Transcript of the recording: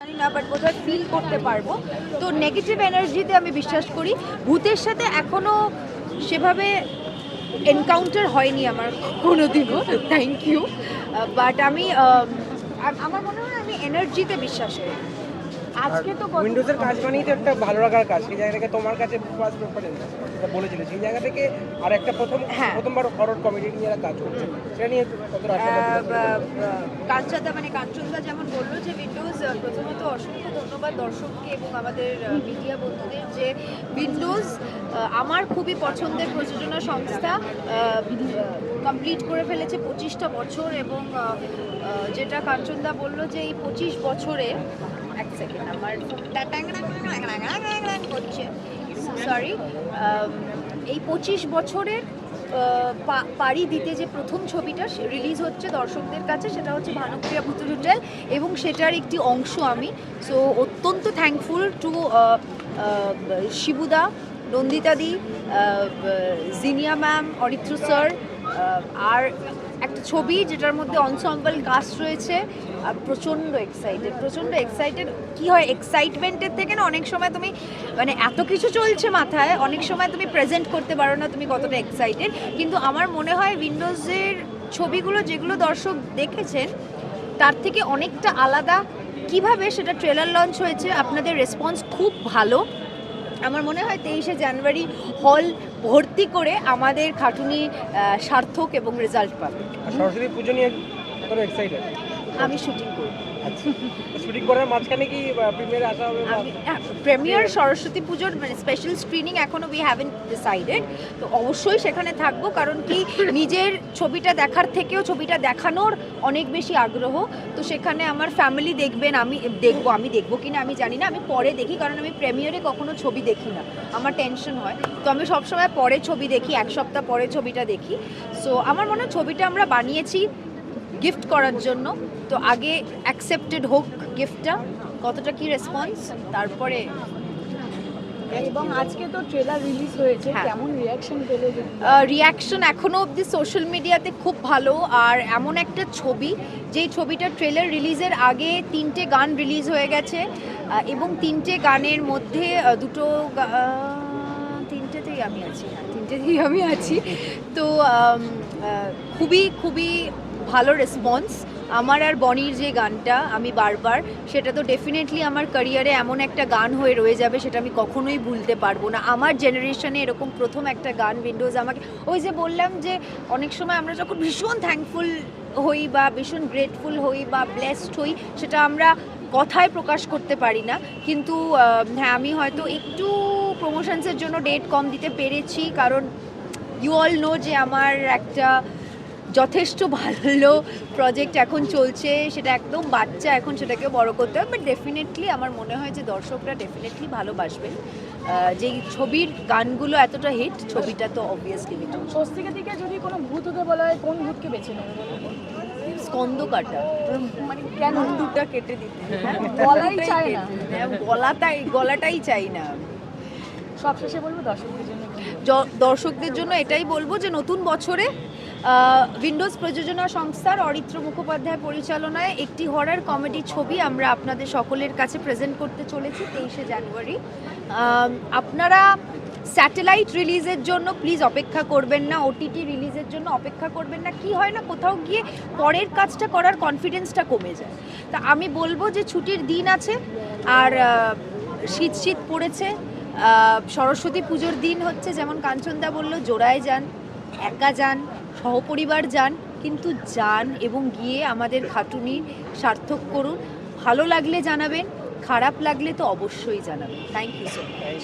জানি না, বাট বোধহয় ফিল করতে পারবো। তো নেগেটিভ এনার্জিতে আমি বিশ্বাস করি। ভূতের সাথে এখনো সেভাবে এনকাউন্টার হয়নি আমার কোনোদিনও, থ্যাংক ইউ। বাট আমি আমার মনে হয় আমি এনার্জিতে বিশ্বাস করি। আজকে তো উইন্ডোজের কাজ মানেই তো একটা ভালো লাগার কাজ, সেই জায়গা থেকে তোমার কাছে ফার্স্ট প্রেফারেন্স যেটা বলেছিলে, সেই জায়গা থেকে আর একটা প্রথমবার হরর কমেডি নিয়ে কাজ করছে, সেটা নিয়ে কতটা কাঞ্চনদা কাঞ্চনদা যেমন বললো যে উইন্ডোজ, প্রথমত অসংখ্য ধন্যবাদ দর্শককে এবং আমাদের মিডিয়া বন্ধুদের যে উইন্ডোজ আমার খুবই পছন্দের প্রযোজনা সংস্থা, কমপ্লিট করে ফেলেছে 25টা বছর। এবং যেটা কাঞ্চনদা বললো যে এই 25 বছরে, এক সেকেন্ড আমার করছে, সরি, এই 25 বছরের পাড়ি দিতে যে প্রথম ছবিটা রিলিজ হচ্ছে দর্শকদের কাছে, সেটা হচ্ছে ভানুপ্রিয়া ভূতের হোটেল, এবং সেটার একটি অংশ আমি। সো অত্যন্ত থ্যাঙ্কফুল টু শিবুদা, নন্দিতাদি, জিনিয়া ম্যাম, অরিত্র স্যার, আর একটা ছবি যেটার মধ্যে অনসম্বল কাস্ট রয়েছে। আর প্রচণ্ড এক্সাইটেড। কি হয়, এক্সাইটমেন্টের থেকে না অনেক সময় তুমি এত কিছু চলছে মাথায়, অনেক সময় তুমি প্রেজেন্ট করতে পারো না তুমি কতটা এক্সাইটেড। কিন্তু আমার মনে হয় উইন্ডোজের ছবিগুলো যেগুলো দর্শক দেখেছেন তার থেকে অনেকটা আলাদা। কিভাবে সেটা ট্রেলার লঞ্চ হয়েছে, আপনাদের রেসপন্স খুব ভালো। আমার মনে হয় 23শে জানুয়ারি হল ভর্তি করে আমাদের খাটুনি সার্থক এবং রেজাল্ট পাবে। সরস্বতী পুজো নিয়ে কতটা এক্সাইটেড? আমি শুটিং করব। শুটিং করার মাঝখানে কি প্রিমিয়ারে আসা হবে? প্রিমিয়ার সরস্বতী পুজোর স্পেশাল স্ক্রিনিং এখনো উই হ্যাভেন্ট ডিসাইডেড। তো অবশ্যই সেখানে থাকবো, কারণ কি নিজের ছবিটা দেখার থেকেও ছবিটা দেখানোর অনেক বেশি আগ্রহ। তো সেখানে আমার ফ্যামিলি দেখবেন, আমি দেখবো কিনা আমি জানি না, আমি পরে দেখি, কারণ আমি প্রিমিয়ারে কখনো ছবি দেখি না, আমার টেনশন হয়। তো আমি সবসময় পরে ছবি দেখি, এক সপ্তাহ পরে ছবিটা দেখি। সো আমার মনে হয় ছবিটা আমরা বানিয়েছি গিফট করার জন্য। তো আগে অ্যাকসেপ্টেড হোক গিফটটা, কতটা কি রেসপন্স, তারপরে। এবং আজকে তো ট্রেলার রিলিজ হয়েছে, কেমন রিয়াকশন পেলে? রিয়াকশন এখনো অবধি সোশ্যাল মিডিয়াতে খুব ভালো। আর এমন একটা ছবি, যেই ছবিটা ট্রেলার রিলিজের আগে 3টে গান রিলিজ হয়ে গেছে, এবং 3টে গানের মধ্যে তিনটেতেই আমি আছি। তো খুবই ভালো রেসপন্স। আমার আর বনির যে গানটা আমি বারবার, সেটা তো ডেফিনেটলি আমার ক্যারিয়ারে এমন একটা গান হয়ে রয়ে যাবে, সেটা আমি কখনোই ভুলতে পারবো না। আমার জেনারেশনে এরকম প্রথম একটা গান উইন্ডোজ আমাকে, ওই যে বললাম যে অনেক সময় আমরা যখন ভীষণ থ্যাঙ্কফুল হই বা ভীষণ গ্রেটফুল হই বা ব্লেসড হই, সেটা আমরা কথায় প্রকাশ করতে পারি না। কিন্তু হ্যাঁ, আমি হয়তো একটু প্রমোশনসের জন্য ডেট কম দিতে পেরেছি, কারণ ইউ অল নো যে আমার একটা যথেষ্ট ভালো প্রজেক্ট এখন চলছে, সেটা একদম বাচ্চা, এখন সেটাকেও বড় করতে হবে। বাট ডেফিনেটলি আমার মনে হয় যে দর্শকরা ডেফিনেটলি ভালোবাসবেন। যেই ছবির গানগুলো এতটা হিট, ছবিটা তো অবভিয়াসলি হিট। স্বস্তিকা দিকে যদি কোনো ভূত হতে বলা হয়, কোন ভূতকে বেছে নেবে? স্কন্দ কাটা, কেন? দুটা কেটে দিতে, গলাই চাই না, গলাটাই চাই না। সবশেষে বলবো দর্শকদের জন্য এটাই বলবো যে নতুন বছরে উইন্ডোজ প্রযোজনা সংস্থার অরিত্র মুখোপাধ্যায় পরিচালনায় একটি হরর কমেডি ছবি আমরা আপনাদের সকলের কাছে প্রেজেন্ট করতে চলেছি 23শে জানুয়ারি। আপনারা স্যাটেলাইট রিলিজের জন্য প্লিজ অপেক্ষা করবেন না, ওটিটি রিলিজের জন্য অপেক্ষা করবেন না। কি হয় না, কোথাও গিয়ে পরের কাজটা করার কনফিডেন্সটা কমে যায়। তা আমি বলবো যে ছুটির দিন আছে, আর শীত পড়েছে, সরস্বতী পুজোর দিন হচ্ছে, যেমন কাঞ্চনদা বলল, জোড়ায় যান, একা যান, সহপরিবার যান, কিন্তু যান এবং গিয়ে আমাদের খাটুনি সার্থক করুন। ভালো লাগলে জানাবেন, খারাপ লাগলে তো অবশ্যই জানাবেন। Thank you so much.